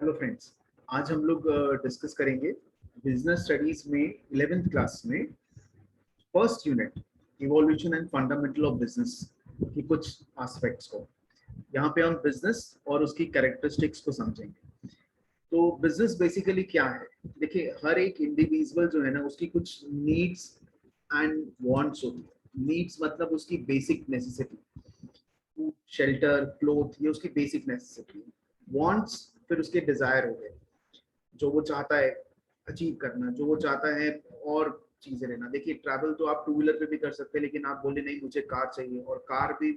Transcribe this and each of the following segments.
Hello friends, आज हम लोग डिस्कस करेंगे बिजनेस स्टडीज में 11th क्लास में first unit evolution and fundamental of business की कुछ एस्पेक्ट्स को। यहाँ पे हम बिजनेस और उसकी कैरेक्टरिस्टिक्स को समझेंगे। तो बिजनेस बेसिकली क्या है? देखिए, हर एक इंडिविजुअल जो है ना, उसकी कुछ नीड्स एंड वांट्स होती है। नीड्स मतलब उसकी basic necessity, food, shelter, cloth, ये उसकी बेसिक नेसेसिटी है। वांट्स फिर उसके डिजायर हो गए, जो वो चाहता है अचीव करना, जो वो चाहता है और चीजें लेना। देखिए, ट्रैवल तो आप टू व्हीलर पे भी कर सकते हैं, लेकिन आप बोले नहीं मुझे कार चाहिए, और कार भी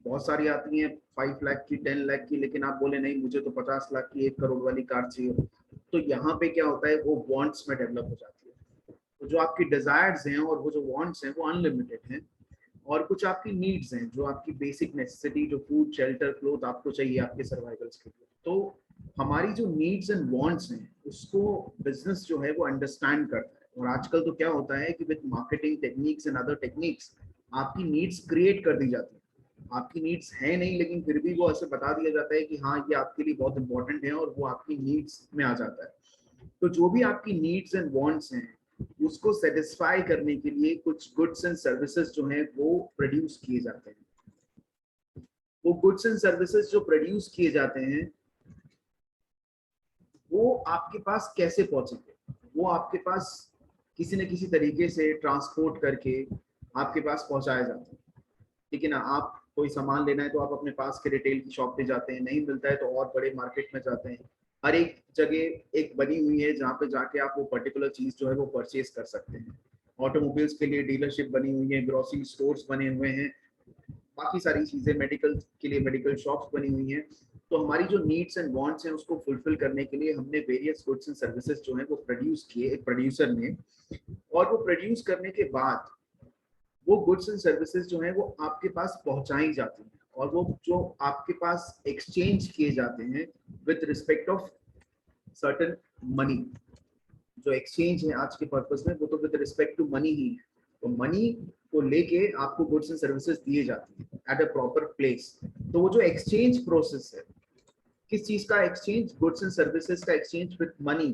बहुत सारी आती हैं 5 लाख की, 10 लाख की, लेकिन आप बोले नहीं मुझे तो 50 लाख की 1 करोड़ वाली कार चाहिए। तो यहाँ पे क्या होता है, वो वांट्स में डेवलप हो जाती है। तो जो आपकी डिजायर्स हैं और वो जो वांट्स हैं वो अनलिमिटेड हैं, और कुछ आपकी नीड्स हैं जो आपकी बेसिक नेसेसिटी, जो फूड, शेल्टर, क्लोथ आपको चाहिए आपके सर्वाइवल्स के लिए। तो हमारी जो नीड्स एंड वांट्स हैं उसको बिजनेस जो है वो अंडरस्टैंड करता है। और आजकल तो क्या होता है कि with marketing techniques and other techniques आपकी नीड्स क्रिएट कर दी जाती है। आपकी नीड्स है नहीं, लेकिन फिर भी वो ऐसे बता दिया जाता है कि हाँ ये आपके लिए बहुत इंपॉर्टेंट है, और वो आपकी नीड्स में आ जाता है। तो जो भी आपकी नीड्स एंड वांट्स हैं उसको सेटिस्फाई करने के लिए कुछ गुड्स एंड सर्विसेज जो हैं वो प्रोड्यूस किए जाते हैं। वो गुड्स एंड सर्विसेज जो प्रोड्यूस किए जाते हैं वो आपके पास कैसे पहुंचेंगे? वो आपके पास किसी न किसी तरीके से ट्रांसपोर्ट करके आपके पास पहुंचाए जाते हैं। ठीक है ना? आप कोई सामान लेना है तो आप अपने पास के रिटेल की शॉप पे जाते हैं, नहीं मिलता है तो और बड़े मार्केट में जाते हैं। हर एक जगह एक बनी हुई है जहाँ पे जाके आप वो पर्टिकुलर चीज जो है वो परचेज कर सकते हैं। ऑटोमोबाइल्स के लिए डीलरशिप बनी हुई है, ग्रोसरी स्टोर्स बने हुए हैं, बाकी सारी चीजें, मेडिकल के लिए मेडिकल शॉप्स बनी हुई हैं। तो हमारी जो नीड्स एंड वांट्स हैं उसको फुलफिल करने के लिए हमने वेरियस गुड्स एंड सर्विसेज जो है वो प्रोड्यूस किए एक प्रोड्यूसर ने। और वो प्रोड्यूस करने के बाद वो गुड्स एंड सर्विसेज जो है वो आपके पास पहुंचाई जाती हैं, और वो जो आपके पास एक्सचेंज किए जाते हैं with respect of certain money. जो एक्सचेंज है आज के पर्पस में वो तो विद रिस्पेक्ट टू मनी ही है। तो मनी को लेके आपको गुड्स एंड सर्विसेज दिए जाते हैं एट अ प्रॉपर प्लेस। तो वो जो एक्सचेंज प्रोसेस है, किस चीज का एक्सचेंज? गुड्स एंड सर्विसेज का एक्सचेंज विद मनी।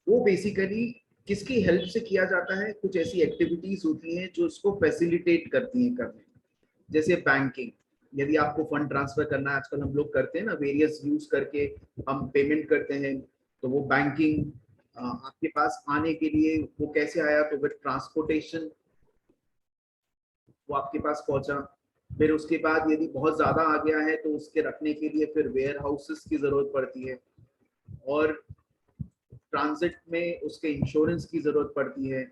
वो बेसिकली किसकी हेल्प से किया जाता है? कुछ ऐसी एक्टिविटीज होती हैं जो उसको फैसिलिटेट करती हैं करने, जैसे बैंकिंग। यदि आपको फंड ट्रांसफर करना है, आजकल हम लोग करते हैं ना, वेरियस यूज करके हम पेमेंट करते हैं। तो वो बैंकिंग आपके पास आने के लिए वो कैसे आया? तो विद ट्रांसपोर्टेशन वो आपके पास पहुंचा। फिर उसके बाद यदि बहुत ज्यादा आ गया है तो उसके रखने के लिए फिर वेयर हाउसेस की जरूरत पड़ती है, और ट्रांजिट में उसके इंश्योरेंस की जरूरत पड़ती है।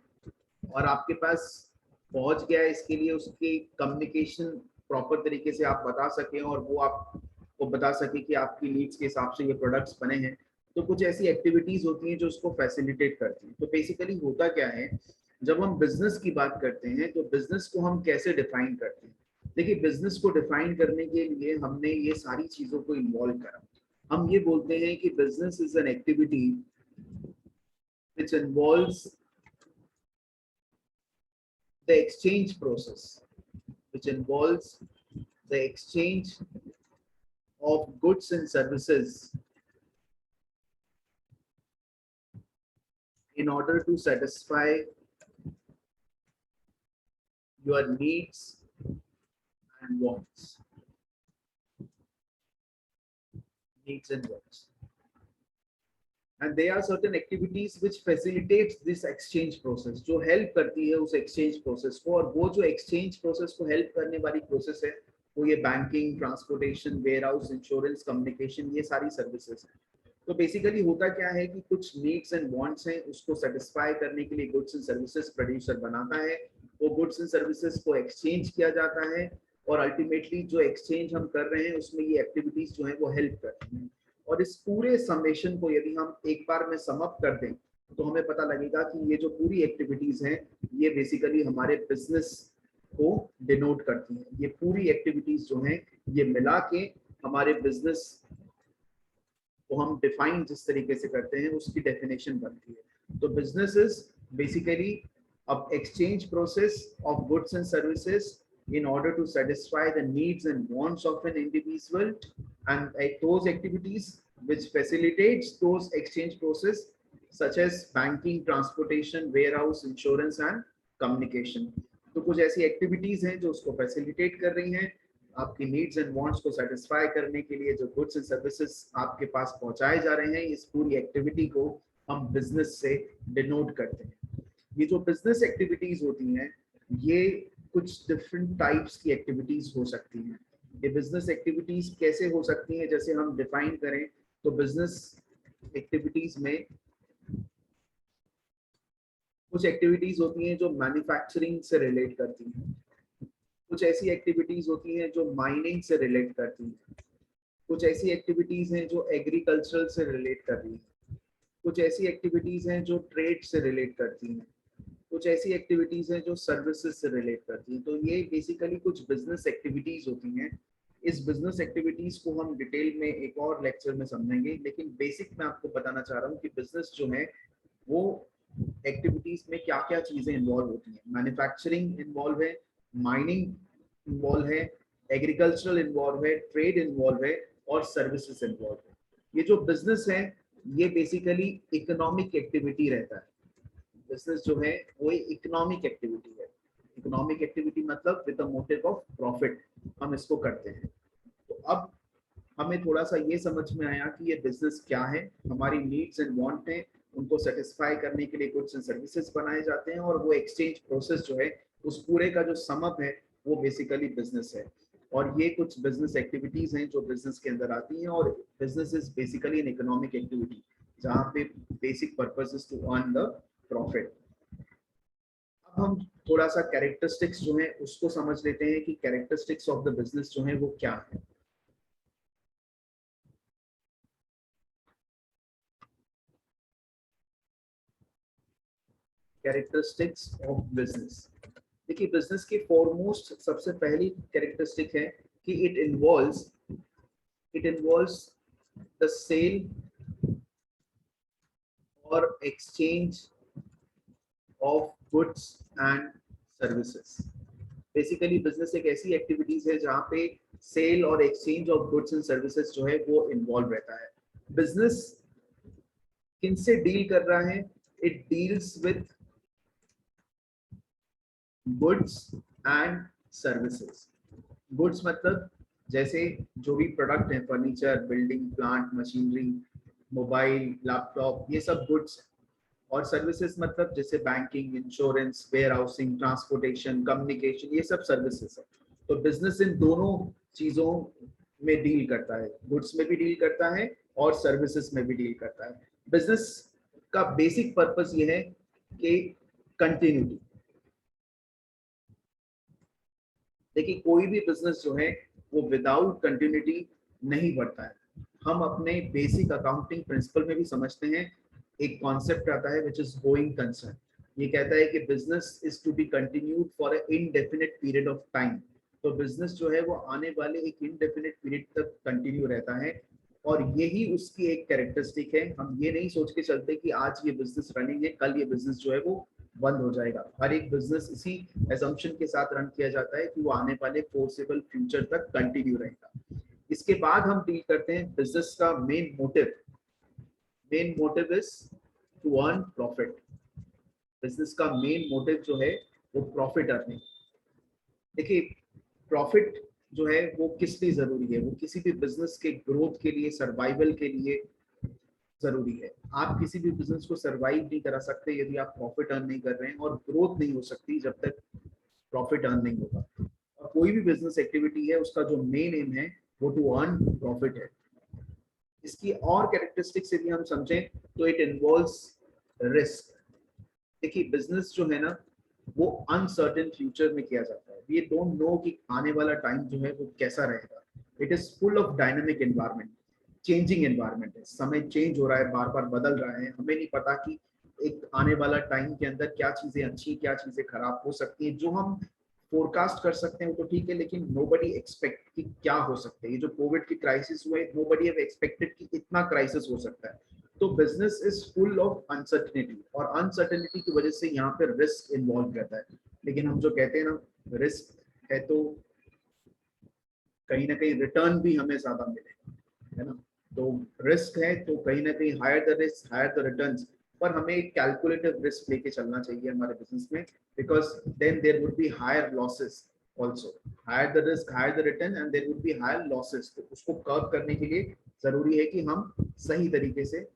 और आपके पास पहुंच गया है, इसके लिए उसकी कम्युनिकेशन प्रॉपर तरीके से आप बता सकें, और वो आपको बता सके कि आपकी नीड्स के हिसाब से ये प्रोडक्ट्स बने हैं। तो कुछ ऐसी एक्टिविटीज होती हैं जो उसको फैसिलिटेट करती हैं। तो बेसिकली होता क्या है, जब हम बिजनेस की बात करते हैं तो बिजनेस को हम कैसे डिफाइन करते हैं? देखिए, बिजनेस को डिफाइन करने के लिए हमने ये सारी चीजों को इन्वॉल्व करा। हम ये बोलते हैं कि business is an activity which involves the exchange process, which involves the exchange of goods and services in order to satisfy your needs and wants. Needs and wants. And there are certain activities which facilitates this exchange process, जो help करती है उस exchange process को। और वो जो exchange process को help करने वाली process है वो ये banking, transportation, warehouse, insurance, communication, ये सारी services हैं। तो बेसिकली होता क्या है कि कुछ नीड्स एंड वांट्स हैं, उसको सेटिस्फाई करने के लिए गुड्स एंड सर्विसेज प्रोड्यूसर बनाता है। वो गुड्स एंड सर्विसेज को एक्सचेंज किया जाता है, और अल्टीमेटली जो एक्सचेंज हम कर रहे हैं उसमें ये एक्टिविटीज जो है वो हेल्प करती हैं। और इस पूरे समेशन को यदि हम एक बार में सम अप कर दें तो हमें पता लगेगा कि ये जो पूरी एक्टिविटीज हैं ये बेसिकली हमारे बिजनेस को डिनोट करती हैं। ये पूरी एक्टिविटीज जो हैं ये मिला के हमारे बिजनेस को हम डिफाइन जिस तरीके से करते हैं उसकी डेफिनेशन बनती है। तो बिजनेस इज बेसिकली अब exchange process of goods and services in order to satisfy the needs and wants of an individual, and those activities which facilitates those exchange process such as banking, transportation, warehouse, insurance and communication. तो कुछ ऐसी activities हैं जो उसको facilitate कर रही हैं आपकी नीड्स एंड वांट्स को सेटिस्फाई करने के लिए। जो गुड्स एंड सर्विसेज आपके पास पहुंचाए जा रहे हैं, इस पूरी एक्टिविटी को हम बिजनेस से डिनोट करते हैं। ये जो बिजनेस एक्टिविटीज होती हैं, ये कुछ डिफरेंट टाइप्स की एक्टिविटीज हो सकती हैं। ये बिजनेस एक्टिविटीज कैसे हो सकती हैं, जैसे हम डिफाइन करें तो बिजनेस एक्टिविटीज में कुछ एक्टिविटीज होती हैं जो मैन्युफैक्चरिंग से रिलेट करती हैं, कुछ ऐसी एक्टिविटीज होती हैं जो माइनिंग से रिलेट करती हैं, कुछ ऐसी एक्टिविटीज हैं जो एग्रीकल्चरल से रिलेट कर रही हैं, कुछ ऐसी एक्टिविटीज हैं जो ट्रेड से रिलेट करती हैं, कुछ ऐसी एक्टिविटीज हैं जो सर्विसेज से रिलेट करती हैं। तो ये बेसिकली कुछ बिजनेस एक्टिविटीज होती हैं। इस बिजनेस एक्टिविटीज को हम डिटेल में एक और लेक्चर में समझेंगे, लेकिन बेसिक मैं आपको बताना चाह रहा हूँ कि बिजनेस जो है वो एक्टिविटीज में क्या क्या चीजें इन्वॉल्व होती हैं। मैन्युफैक्चरिंग इन्वॉल्व है, माइनिंग इन्वॉल्व है, एग्रीकल्चरल इन्वॉल्व है, ट्रेड इन्वॉल्व है और सर्विसेज इन्वॉल्व है। ये जो बिजनेस है ये बेसिकली इकोनॉमिक एक्टिविटी रहता है। बिजनेस जो है वो इकोनॉमिक एक्टिविटी है। इकोनॉमिक एक्टिविटी मतलब with the motive of profit हम इसको करते हैं। तो अब हमें थोड़ा सा ये समझ में आया कि ये बिजनेस क्या है, हमारी नीड्स एंड वांट है, उनको सेटिस्फाई करने के लिए गुड्स एंड सर्विसेज बनाए जाते हैं और वो एक्सचेंज प्रोसेस जो है उस पूरे का जो समअप है वो बेसिकली बिजनेस है। और ये कुछ बिजनेस एक्टिविटीज हैं जो बिजनेस के अंदर आती हैं। और business is basically an economic activity जहाँ पे basic purpose is to earn the profit. अब हम थोड़ा सा कैरेक्टरिस्टिक्स जो है उसको समझ लेते हैं कि कैरेक्टरिस्टिक्स ऑफ द बिजनेस जो है वो क्या है। कैरेक्टरिस्टिक्स ऑफ बिजनेस, देखिए बिजनेस की फॉरमोस्ट सबसे पहली कैरेक्टरिस्टिक है कि इट इन्वॉल्व्स द सेल और exchange of goods and services. Basically business एक ऐसी एक्टिविटीज है जहाँ पे सेल और exchange of goods and services जो है वो इन्वॉल्व रहता है। बिजनेस किनसे डील कर रहा है? It deals with goods and services. Goods मतलब जैसे जो भी प्रोडक्ट है, furniture, building, plant, machinery, mobile, laptop, ये सब गुड्स। और सर्विसेज मतलब जैसे banking, insurance, warehousing, transportation, communication, ये सब सर्विसेज है। तो बिजनेस इन दोनों चीजों में डील करता है, गुड्स में भी डील करता है और सर्विसेज में भी डील करता है। बिजनेस का बेसिक पर्पस ये है कि कंटिन्यूटी। देखिए कोई भी बिजनेस जो है वो विदाउट कंटिन्यूटी नहीं बढ़ता है। हम अपने बेसिक अकाउंटिंग प्रिंसिपल में भी समझते हैं, एक कॉन्सेप्ट आता है विच इज गोइंग कंसर्न। ये कहता है कि business is to be continued for a indefinite period of time. तो बिजनेस जो है वो आने वाले एक इनडेफिनिट पीरियड तक कंटिन्यू रहता है और यही उसकी एक कैरेक्टरिस्टिक है। हम ये नहीं सोच के चलते कि आज ये बिजनेस रनिंग है, कल ये बिजनेस जो है वो बंद हो जाएगा। हर एक बिजनेस इसी एजम्पशन के साथ रन किया जाता है कि वो आने वाले फोर्सेबल फ्यूचर तक कंटिन्यू रहेगा। इसके बाद हम डील करते हैं बिजनेस का main motive. Main motive is to earn profit. Business का मेन मोटिव जो है वो प्रॉफिट अर्निंग। देखिए प्रॉफिट जो है वो किस लिए जरूरी है? वो किसी भी बिजनेस के ग्रोथ के लिए, सर्वाइवल के लिए जरूरी है। आप किसी भी बिजनेस को सर्वाइव नहीं करा सकते यदि आप प्रॉफिट अर्न नहीं कर रहे हैं, और ग्रोथ नहीं हो सकती जब तक प्रॉफिट अर्न नहीं होगा। और कोई भी बिजनेस एक्टिविटी है उसका जो मेन एम है वो टू अर्न प्रॉफिट है। इसकी और कैरेक्टरिस्टिक्स यदि हम समझें तो इट इन्वॉल्व्स रिस्क। देखिए बिजनेस जो है ना वो अनसर्टेन फ्यूचर में किया जाता है। वी डोंट नो कि आने वाला टाइम जो है वो कैसा रहेगा। It is full of dynamic environment, changing environment है। समय चेंज हो रहा है, बार बार बदल रहा है। हमें नहीं पता कि एक आने वाला टाइम के अंदर क्या चीजें अच्छी, क्या चीजें खराब हो सकती है। जो हम फोरकास्ट कर सकते हैं वो तो ठीक है, लेकिन नोबडी एक्सपेक्ट कि क्या हो सकता है। ये जो कोविड की क्राइसिस हुए, नोबडी हैव एक्सपेक्टेड कि इतना क्राइसिस हो सकता है। तो business is full of uncertainty, और अनसर्टेनिटी की वजह से यहाँ पे रिस्क इन्वॉल्व रहता है। लेकिन हम जो कहते हैं ना रिस्क है तो कहीं ना कहीं रिटर्न भी हमें ज्यादा मिलेगा, है ना। तो रिस्क है तो कहीं ना कहीं higher the risk higher the returns, पर हमें एक कैलकुलेटिव रिस्क लेके चलना चाहिए हमारे बिजनेस में, because then there would be higher losses also, higher the risk higher the return and there would be higher losses. तो उसको कर्व करने के लिए जरूरी है कि हम सही तरीके से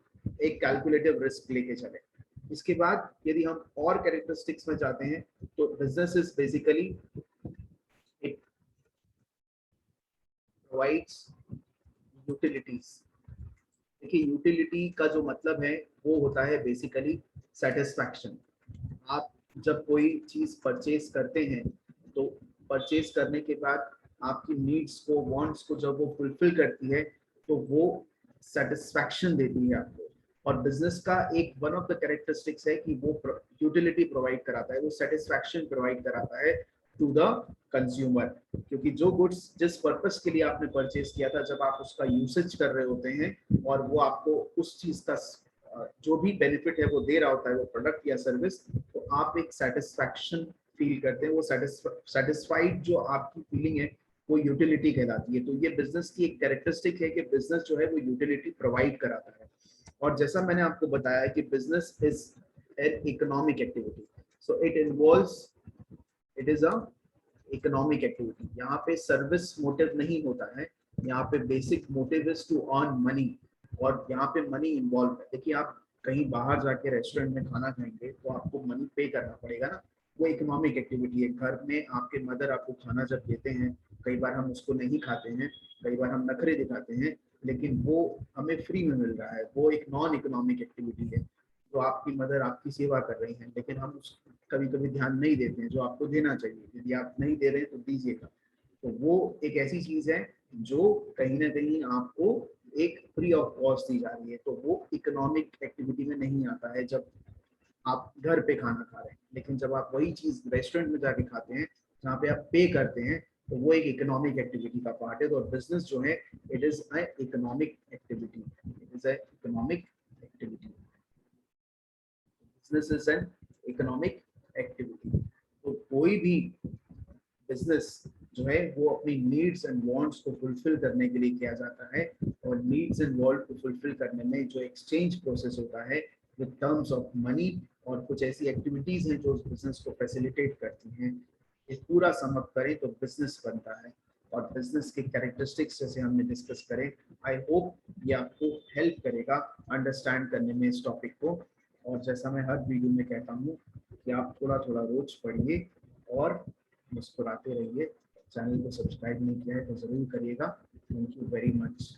एक कैलकुलेटिव रिस्क लेके चले। इसके बाद यदि हम और कैरेक्टरिस्टिक्स में जाते हैं तो business is basically it provides utilities. देखिए यूटिलिटी का जो मतलब है वो होता है बेसिकली सेटिस्फैक्शन। आप जब कोई चीज परचेज करते हैं तो परचेज करने के बाद आपकी नीड्स को वांट्स को जब वो फुलफिल करती है तो वो सेटिस्फैक्शन देती है आपको। और बिजनेस का एक वन ऑफ द कैरेक्टरिस्टिक्स है कि वो यूटिलिटी प्रोवाइड कराता है, वो सेटिस्फैक्शन प्रोवाइड कराता है टू द कंज्यूमर। क्योंकि जो गुड्स जिस पर्पस के लिए आपने परचेज किया था, जब आप उसका यूसेज कर रहे होते हैं और वो आपको उस चीज का जो भी बेनिफिट है वो दे रहा होता है, वो प्रोडक्ट या सर्विस, तो आप एक सेटिस्फैक्शन फील करते हैं। वो सेटिस्फाइड जो आपकी फीलिंग है वो यूटिलिटी कहलाती है। तो ये बिजनेस की एक कैरेक्टरिस्टिक है कि बिजनेस जो है वो यूटिलिटी प्रोवाइड कराता है। और जैसा मैंने आपको बताया कि business is an economic activity, so it involves, it is a economic activity. यहाँ पे सर्विस मोटिव नहीं होता है, यहाँ पे basic motive is to earn money, और यहाँ पे मनी इन्वॉल्व है। देखिए आप कहीं बाहर जाके रेस्टोरेंट में खाना खाएंगे तो आपको मनी पे करना पड़ेगा ना, वो इकोनॉमिक एक्टिविटी है। घर में आपके मदर आपको खाना जब देते हैं, कई बार हम उसको नहीं खाते हैं, कई बार हम नखरे दिखाते हैं, लेकिन वो हमें फ्री में मिल रहा है, वो एक नॉन इकोनॉमिक एक्टिविटी है। तो आपकी मदर आपकी सेवा कर रही हैं, लेकिन हम उस कभी कभी ध्यान नहीं देते हैं जो आपको देना चाहिए। यदि आप नहीं दे रहे हैं तो दीजिएगा। तो वो एक ऐसी चीज है जो कहीं ना कहीं आपको एक फ्री ऑफ कॉस्ट दी जा रही है, तो वो इकोनॉमिक एक्टिविटी में नहीं आता है जब आप घर पे खाना खा रहे हैं। लेकिन जब आप वही चीज रेस्टोरेंट में जाके खाते हैं जहाँ पे आप पे करते हैं, तो वो एक इकोनॉमिक एक्टिविटी का पार्ट है। तो बिजनेस जो है it is a economic activity, it is a economic activity, business is an economic activity. तो कोई भी बिजनेस जो है वो अपनी नीड्स एंड वांट्स को फुलफिल करने के लिए किया जाता है, और नीड्स एंड वांट को फुलफिल करने में जो एक्सचेंज प्रोसेस होता है विद टर्म्स ऑफ मनी, और कुछ ऐसी एक्टिविटीज हैं जो उस बिजनेस को फैसिलिटेट करती हैं, ये पूरा समअप करें तो बिजनेस बनता है। और बिजनेस के कैरेक्टरिस्टिक्स जैसे हमने डिस्कस करें, आई होप ये आपको हेल्प करेगा अंडरस्टैंड करने में इस टॉपिक को। और जैसा मैं हर वीडियो में कहता हूँ कि आप थोड़ा थोड़ा रोज पढ़िए और मुस्कुराते रहिए। चैनल को सब्सक्राइब नहीं किया है तो जरूर करिएगा। Thank you very much.